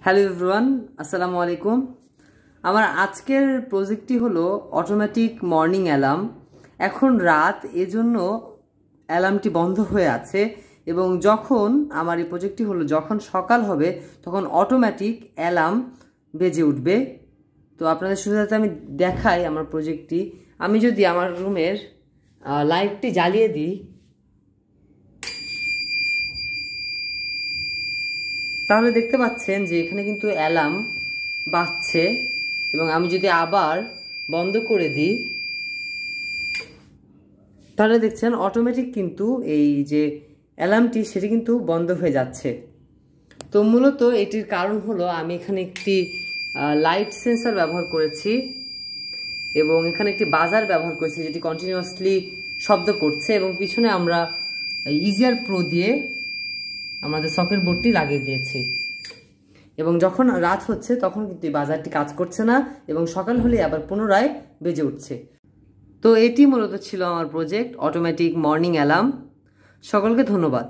Hello everyone, আসসালামু আলাইকুম। আমার আজকের প্রজেক্টটি হলো অটোমেটিক মর্নিং অ্যালার্ম। এখন রাত, এজন্য অ্যালার্মটি বন্ধ হয়ে আছে এবং যখন আমার এই প্রজেক্টটি হলো যখন সকাল হবে তখন অটোমেটিক অ্যালার্ম বেজে উঠবে। তো আপনাদের সুবিধাতে আমি দেখাই আমার প্রজেক্টটি। আমি যদি আমার রুমের লাইটটি জ্বালিয়ে দিই তাহলে দেখতে পাচ্ছেন যে এখানে কিন্তু অ্যালার্ম বাজছে এবং আমি যদি আবার বন্ধ করে দিই তাহলে দেখছেন অটোমেটিক কিন্তু এই যে অ্যালার্মটি সেটি কিন্তু বন্ধ হয়ে যাচ্ছে। তো মূলত এটির কারণ হলো আমি এখানে একটি লাইট সেন্সর ব্যবহার করেছি এবং এখানে একটি বাজার ব্যবহার করেছি যেটি কন্টিনিউয়াসলি শব্দ করছে এবং পিছনে আমরা ইজিয়ার প্রো দিয়ে আমাদের সকেট বোর্ডটি লাগিয়ে দিয়েছি এবং যখন রাত হচ্ছে তখন কিন্তু বাজারটি কাজ করছে না এবং সকাল হলে আবার পুনরায় বেজে উঠছে। তো এটি মূলত ছিল আমার প্রজেক্ট অটোমেটিক মর্নিং অ্যালার্ম। সকলকে ধন্যবাদ।